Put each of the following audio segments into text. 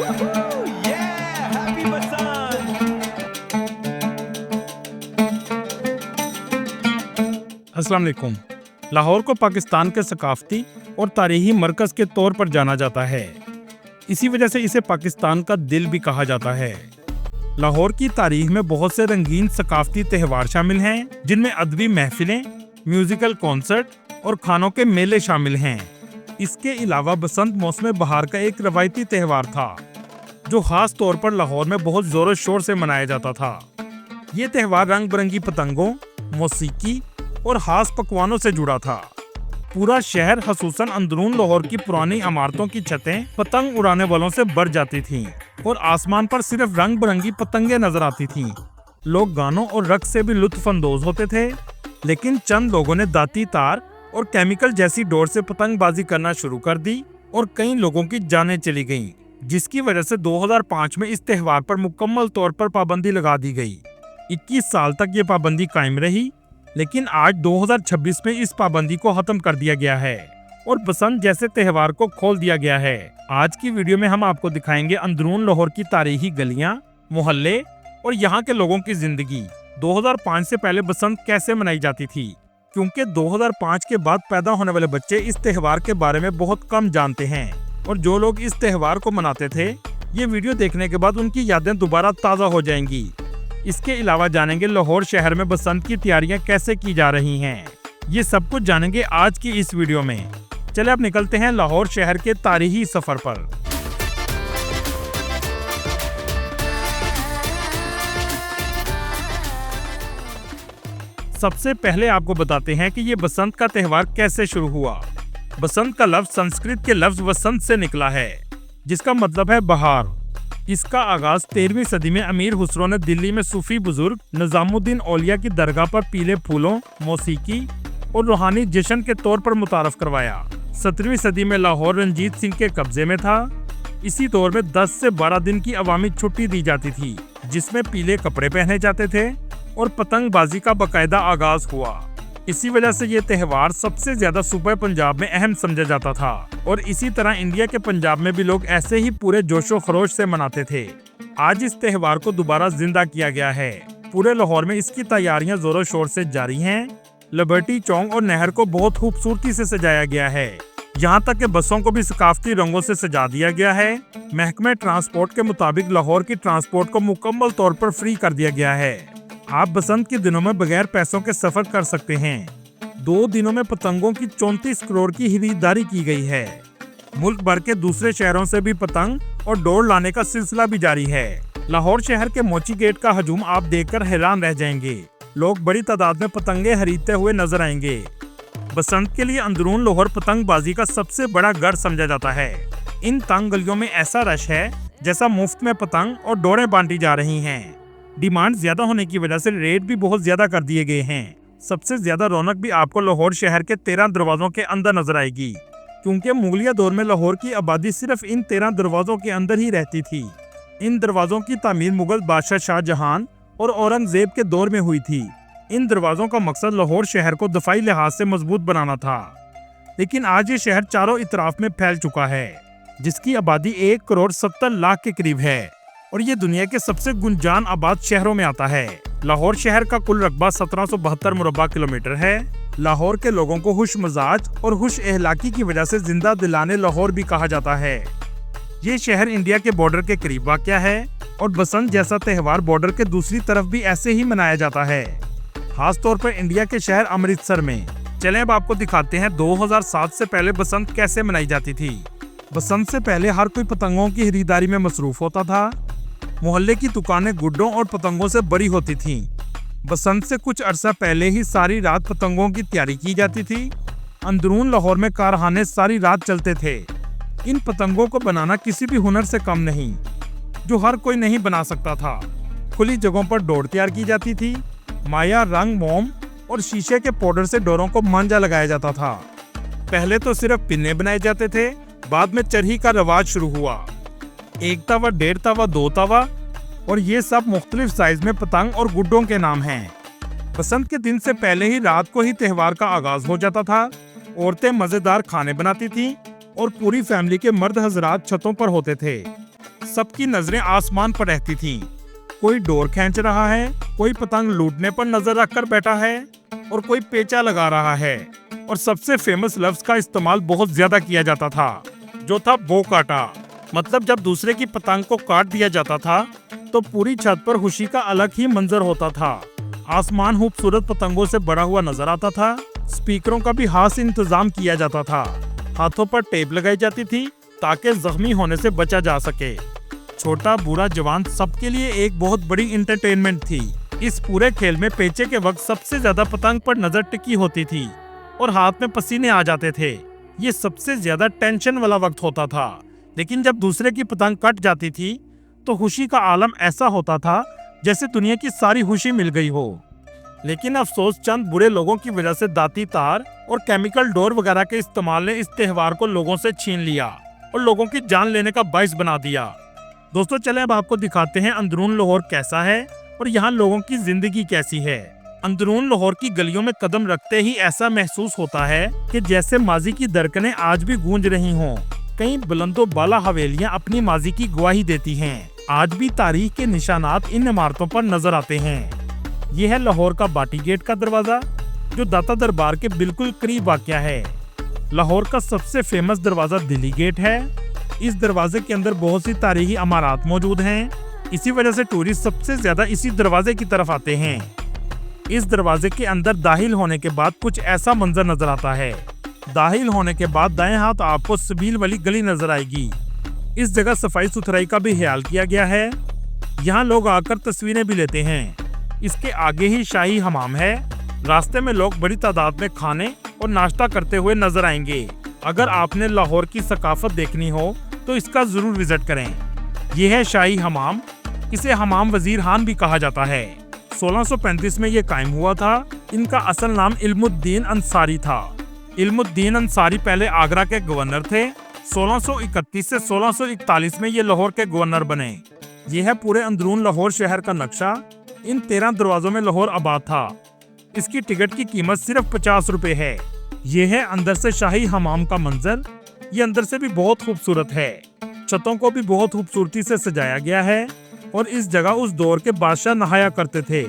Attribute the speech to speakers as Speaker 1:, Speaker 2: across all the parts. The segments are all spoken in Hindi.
Speaker 1: Yeah, happy बसंत।
Speaker 2: अस्सलाम वालेकुम। लाहौर को पाकिस्तान के सकाफती और तारीखी मरकज़ के तौर पर जाना जाता है। इसी वजह से इसे पाकिस्तान का दिल भी कहा जाता है। लाहौर की तारीख में बहुत से रंगीन सकाफती त्यौहार शामिल हैं, जिनमें अदबी महफिलें, म्यूजिकल कॉन्सर्ट और खानों के मेले शामिल हैं। इसके अलावा बसंत मौसम बहार का एक रवायती त्यौहार था, जो खास तौर पर लाहौर में बहुत जोरों शोर से मनाया जाता था। ये त्यौहार रंग बिरंगी पतंगों, मौसीकी और खास पकवानों से जुड़ा था। पूरा शहर खसूसन अंदरून लाहौर की पुरानी इमारतों की छतें पतंग उड़ाने वालों से भर जाती थीं और आसमान पर सिर्फ रंग बिरंगी पतंगे नजर आती थीं। लोग गानों और रक्स से भी लुत्फ अंदोज होते थे, लेकिन चंद लोगों ने दाती तार और केमिकल जैसी डोर से पतंगबाजी करना शुरू कर दी और कई लोगों की जानें चली गईं, जिसकी वजह से 2005 में इस त्यौहार पर मुकम्मल तौर पर पाबंदी लगा दी गई। 21 साल तक ये पाबंदी कायम रही, लेकिन आज 2026 में इस पाबंदी को खत्म कर दिया गया है और बसंत जैसे त्यौहार को खोल दिया गया है। आज की वीडियो में हम आपको दिखाएंगे अंदरून लाहौर की तारीखी गलियां, मोहल्ले और यहाँ के लोगों की जिंदगी। 2005 से पहले बसंत कैसे मनाई जाती थी, क्योंकि 2005 के बाद पैदा होने वाले बच्चे इस त्यौहार के बारे में बहुत कम जानते हैं और जो लोग इस त्यौहार को मनाते थे, ये वीडियो देखने के बाद उनकी यादें दोबारा ताज़ा हो जाएंगी। इसके अलावा जानेंगे लाहौर शहर में बसंत की तैयारियां कैसे की जा रही हैं। ये सब कुछ जानेंगे आज की इस वीडियो में। चले अब निकलते हैं लाहौर शहर के तारीखी सफर पर। सबसे पहले आपको बताते हैं कि ये बसंत का त्यौहार कैसे शुरू हुआ। बसंत का लफ्ज संस्कृत के लफ्ज वसंत से निकला है, जिसका मतलब है बहार। इसका आगाज 13वीं सदी में अमीर खुसरो ने दिल्ली में सूफी बुजुर्ग निजामुद्दीन औलिया की दरगाह पर पीले फूलों, मौसीकी और रूहानी जश्न के तौर पर मुतारफ करवाया। 17वीं सदी में लाहौर रंजीत सिंह के कब्जे में था। इसी दौर में 10 से 12 दिन की अवामी छुट्टी दी जाती थी, जिसमें पीले कपड़े पहने जाते थे और पतंगबाजी का बाकायदा आगाज हुआ। इसी वजह से ये त्यौहार सबसे ज्यादा सूबे पंजाब में अहम समझा जाता था और इसी तरह इंडिया के पंजाब में भी लोग ऐसे ही पूरे जोशो खरोश से मनाते थे। आज इस त्यौहार को दोबारा जिंदा किया गया है। पूरे लाहौर में इसकी तैयारियां जोरों शोर से जारी हैं। लिबर्टी चौक और नहर को बहुत खूबसूरती से सजाया गया है। यहाँ तक कि बसों को भी सकाफती रंगों से सजा दिया गया है। महकमे ट्रांसपोर्ट के मुताबिक लाहौर की ट्रांसपोर्ट को मुकम्मल तौर पर फ्री कर दिया गया है। आप बसंत के दिनों में बगैर पैसों के सफर कर सकते हैं। 2 दिनों में पतंगों की 34 करोड़ की खरीदारी की गई है। मुल्क भर के दूसरे शहरों से भी पतंग और डोर लाने का सिलसिला भी जारी है। लाहौर शहर के मोची गेट का हजूम आप देखकर हैरान रह जाएंगे। लोग बड़ी तादाद में पतंगे खरीदते हुए नजर आएंगे। बसंत के लिए अंदरून लाहौर पतंगबाजी का सबसे बड़ा गढ़ समझा जाता है। इन तंग गलियों में ऐसा रश है जैसा मुफ्त में पतंग और डोरें बांटी जा रही हैं। डिमांड ज्यादा होने की वजह से रेट भी बहुत ज्यादा कर दिए गए हैं। सबसे ज्यादा रौनक भी आपको लाहौर शहर के 13 दरवाजों के अंदर नजर आएगी, क्योंकि मुगलिया दौर में लाहौर की आबादी सिर्फ इन 13 दरवाजों के अंदर ही रहती थी। इन दरवाजों की तामीर मुगल बादशाह शाहजहां और औरंगजेब के दौर में हुई थी। इन दरवाजों का मकसद लाहौर शहर को दफाई लिहाज से मजबूत बनाना था, लेकिन आज ये शहर चारों इतराफ में फैल चुका है, जिसकी आबादी 1 करोड़ 70 लाख के करीब है और ये दुनिया के सबसे गुंजान आबाद शहरों में आता है। लाहौर शहर का कुल रकबा 1772 मुरब्बा किलोमीटर है। लाहौर के लोगों को खुश मजाज और खुश एहलाकी की वजह से जिंदा दिलाने लाहौर भी कहा जाता है। ये शहर इंडिया के बॉर्डर के करीब वाक़या है और बसंत जैसा त्यौहार बॉर्डर के दूसरी तरफ भी ऐसे ही मनाया जाता है, खास तौर पर इंडिया के शहर अमृतसर में। चलें अब आपको दिखाते हैं 2007 से पहले बसंत कैसे मनाई जाती थी। बसंत से पहले हर कोई पतंगों की खरीदारी में मसरूफ होता था। मोहल्ले की दुकानें गुड्डों और पतंगों से बड़ी होती थीं। बसंत से कुछ अरसा पहले ही सारी रात पतंगों की तैयारी की जाती थी। अंदरून लाहौर में कारखाने सारी रात चलते थे। इन पतंगों को बनाना किसी भी हुनर से कम नहीं, जो हर कोई नहीं बना सकता था। खुली जगहों पर डोर तैयार की जाती थी। माया, रंग, मोम और शीशे के पाउडर से डोरों को मांझा लगाया जाता था। पहले तो सिर्फ पिन्ने बनाए जाते थे, बाद में चरही का रवाज शुरू हुआ। 1 तवा, 1.5 तवा, 2 तवा और ये सब मुख्तलिफ साइज में पतंग और गुड्डों के नाम हैं। बसंत के दिन से पहले ही रात को ही त्यौहार का आगाज हो जाता था। औरतें मजेदार खाने बनाती थीं और पूरी फैमिली के मर्द हजरात छतों पर होते थे। सबकी नजरें आसमान पर रहती थीं। कोई डोर खींच रहा है, कोई पतंग लूटने पर नजर रखकर बैठा है और कोई पेचा लगा रहा है। और सबसे फेमस लफ्ज का इस्तेमाल बहुत ज्यादा किया जाता था, जो था बो काटा। मतलब जब दूसरे की पतंग को काट दिया जाता था तो पूरी छत पर खुशी का अलग ही मंजर होता था। आसमान खूबसूरत पतंगों से भरा हुआ नजर आता था। स्पीकरों का भी खास इंतजाम किया जाता था। हाथों पर टेप लगाई जाती थी ताकि जख्मी होने से बचा जा सके। छोटा बूढ़ा जवान सबके लिए एक बहुत बड़ी इंटरटेनमेंट थी। इस पूरे खेल में पेचे के वक्त सबसे ज्यादा पतंग पर नजर टिकी होती थी और हाथ में पसीने आ जाते थे। ये सबसे ज्यादा टेंशन वाला वक्त होता था। लेकिन जब दूसरे की पतंग कट जाती थी तो खुशी का आलम ऐसा होता था जैसे दुनिया की सारी खुशी मिल गई हो। लेकिन अफसोस, चंद बुरे लोगों की वजह से दाती तार और केमिकल डोर वगैरह के इस्तेमाल ने इस त्योहार को लोगों से छीन लिया और लोगों की जान लेने का बाइस बना दिया। दोस्तों चले अब आपको दिखाते हैं अंदरून लाहौर कैसा है और यहाँ लोगों की जिंदगी कैसी है। अंदरून लाहौर की गलियों में कदम रखते ही ऐसा महसूस होता है कि जैसे माजी की धड़कनें आज भी गूंज रही हों। कई बुलंदो बाला हवेलियां अपनी माजी की गवाही देती हैं। आज भी तारीख के निशानात इन इमारतों पर नजर आते हैं। यह है लाहौर का बाटी गेट का दरवाजा, जो दाता दरबार के बिल्कुल करीब वाक़या है। लाहौर का सबसे फेमस दरवाजा दिल्ली गेट है। इस दरवाजे के अंदर बहुत सी तारीखी इमारत मौजूद हैं। इसी वजह से टूरिस्ट सबसे ज्यादा इसी दरवाजे की तरफ आते हैं। इस दरवाजे के अंदर दाखिल होने के बाद कुछ ऐसा मंजर नजर आता है। दाखिल होने के बाद दाएं हाथ आपको सबील वाली गली नजर आएगी। इस जगह सफाई सुथराई का भी ख्याल किया गया है। यहाँ लोग आकर तस्वीरें भी लेते हैं। इसके आगे ही शाही हमाम है। रास्ते में लोग बड़ी तादाद में खाने और नाश्ता करते हुए नजर आएंगे। अगर आपने लाहौर की सकाफत देखनी हो तो इसका जरूर विजिट करें। यह है शाही हमाम। इसे हमाम वजीर खान भी कहा जाता है। 1635 में ये कायम हुआ था। इनका असल नाम इल्मुद्दीन अंसारी था। इल्मुद्दीन अंसारी पहले आगरा के गवर्नर थे। 1631 से 1641 में ये लाहौर के गवर्नर बने। यह है पूरे अंदरून लाहौर शहर का नक्शा। इन 13 दरवाजों में लाहौर आबाद था। इसकी टिकट की कीमत सिर्फ 50 रुपए है। यह है अंदर से शाही हमाम का मंजर। ये अंदर से भी बहुत खूबसूरत है। छतों को भी बहुत खूबसूरती से सजाया गया है और इस जगह उस दौर के बादशाह नहाया करते थे।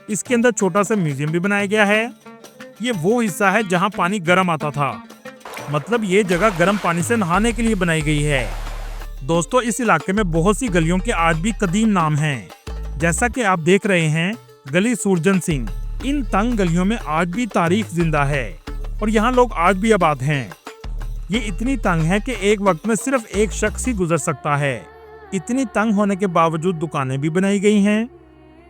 Speaker 2: इसके अंदर छोटा सा म्यूजियम भी बनाया गया है। ये वो हिस्सा है जहाँ पानी गर्म आता था। मतलब ये जगह गर्म पानी से नहाने के लिए बनाई गई है। दोस्तों इस इलाके में बहुत सी गलियों के आज भी कदीम नाम हैं। जैसा कि आप देख रहे हैं, गली सूरजन सिंह। इन तंग गलियों में आज भी तारीख जिंदा है और यहाँ लोग आज भी आबाद हैं। ये इतनी तंग है कि एक वक्त में सिर्फ एक शख्स ही गुजर सकता है। इतनी तंग होने के बावजूद दुकानें भी बनाई गई हैं।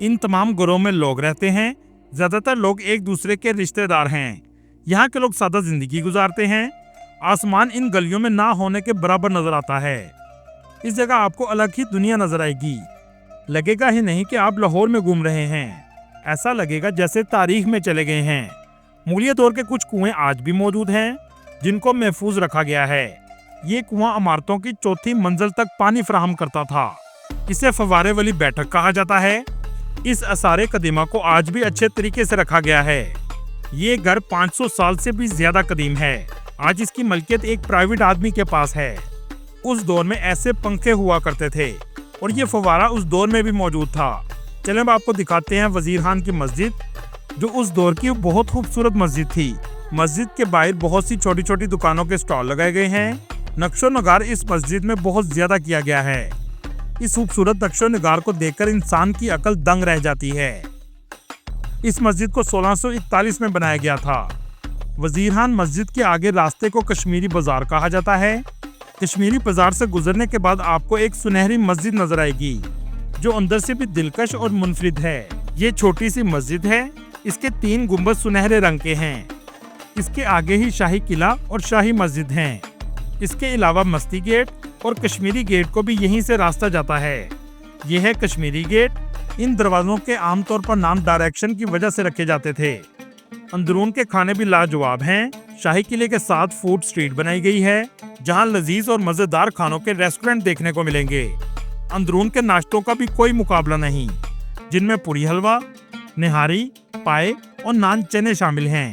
Speaker 2: इन तमाम घरों में लोग रहते हैं। ज्यादातर लोग एक दूसरे के रिश्तेदार हैं। यहाँ के लोग सादा जिंदगी गुजारते हैं। आसमान इन गलियों में ना होने के बराबर नजर आता है। इस जगह आपको अलग ही दुनिया नजर आएगी। लगेगा ही नहीं कि आप लाहौर में घूम रहे हैं। ऐसा लगेगा जैसे तारीख में चले गए हैं। मूलिया दौर के कुछ कुएं आज भी मौजूद हैं, जिनको महफूज रखा गया है। ये कुआं इमारतों की चौथी मंजिल तक पानी फराहम करता था। इसे फव्वारे वाली बैठक कहा जाता है। इस आसारे कदीमा को आज भी अच्छे तरीके से रखा गया है। ये घर 500 साल से भी ज्यादा कदीम है। आज इसकी मलकियत एक प्राइवेट आदमी के पास है। उस दौर में ऐसे पंखे हुआ करते थे और ये फव्वारा उस दौर में भी मौजूद था। चलें अब आपको दिखाते हैं वजीर खान की मस्जिद, जो उस दौर की बहुत खूबसूरत मस्जिद थी। मस्जिद के बाहर बहुत सी छोटी छोटी दुकानों के स्टॉल लगाए गए हैं। नक्शो नगार इस मस्जिद में बहुत ज्यादा किया गया है। इस खूबसूरत नक्शो नगार को देखकर इंसान की अकल दंग रह जाती है। इस मस्जिद को 1641 में बनाया गया था। वजीर खान मस्जिद के आगे रास्ते को कश्मीरी बाजार कहा जाता है। कश्मीरी बाजार से गुजरने के बाद आपको एक सुनहरी मस्जिद नजर आएगी, जो अंदर से भी दिलकश और मुनफरिद है। ये छोटी सी मस्जिद है। इसके 3 गुंबद सुनहरे रंग के हैं। इसके आगे ही शाही किला और शाही मस्जिद हैं। इसके अलावा मस्ती गेट और कश्मीरी गेट को भी यहीं से रास्ता जाता है। यह है कश्मीरी गेट। इन दरवाजों के आमतौर पर नाम डायरेक्शन की वजह से रखे जाते थे। अंदरून के खाने भी लाजवाब हैं। शाही किले के साथ फूड स्ट्रीट बनाई गई है, जहां लजीज और मजेदार खानों के रेस्टोरेंट देखने को मिलेंगे। अंदरून के नाश्तों का भी कोई मुकाबला नहीं, जिनमें पूरी हलवा, निहारी, पाए और नान चने शामिल हैं।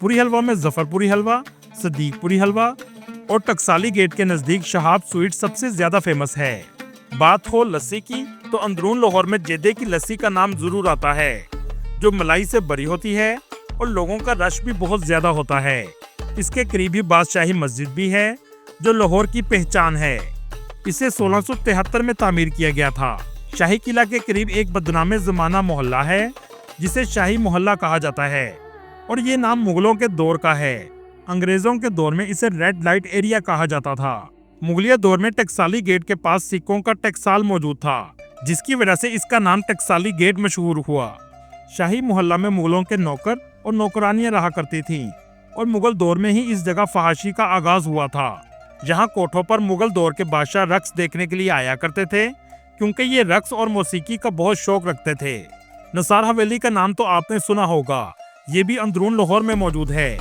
Speaker 2: पूरी हलवा में जफरपुरी हलवा, सदीकपुरी हलवा और टकसाली गेट के नजदीक शहाब स्वीट सबसे ज्यादा फेमस है। बात हो लस्सी की तो अंदरून लाहौर में जेदे की लस्सी का नाम जरूर आता है, जो मलाई से भरी होती है और लोगों का रश भी बहुत ज्यादा होता है। इसके करीब ही बादशाही मस्जिद भी है, जो लाहौर की पहचान है। इसे 1673 में तामीर किया गया था। शाही किला के करीब एक बदनामे जमाना मोहल्ला है, जिसे शाही मोहल्ला कहा जाता है, और ये नाम मुगलों के दौर का है। अंग्रेजों के दौर में इसे रेड लाइट एरिया कहा जाता था। मुगलिया दौर में टकसाली गेट के पास सिक्कों का टकसाल मौजूद था, जिसकी वजह से इसका नाम टकसाली गेट मशहूर हुआ। शाही मोहल्ला में मुगलों के नौकर और नौकरानियां रहा करती थीं, और मुगल दौर में ही इस जगह फहाशी का आगाज हुआ था। यहाँ कोठों पर मुगल दौर के बादशाह रक्स देखने के लिए आया करते थे, क्योंकि ये रक्स और मौसीकी का बहुत शौक रखते थे। निसार हवेली का नाम तो आपने सुना होगा, ये भी अंदरून लाहौर में मौजूद है।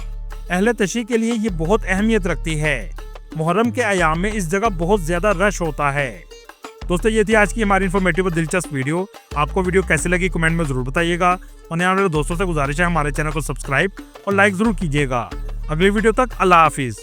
Speaker 2: अहले तशी के लिए ये बहुत अहमियत रखती है। मुहर्रम के अयाम में इस जगह बहुत ज्यादा रश होता है। दोस्तों, ये थी आज की हमारी इन्फॉर्मेटिव और दिलचस्प वीडियो। आपको वीडियो कैसी लगी कमेंट में जरूर बताइएगा, और यहाँ मेरे दोस्तों से गुजारिश है हमारे चैनल को सब्सक्राइब और लाइक जरूर कीजिएगा। अगली वीडियो तक अल्लाह हाफिज।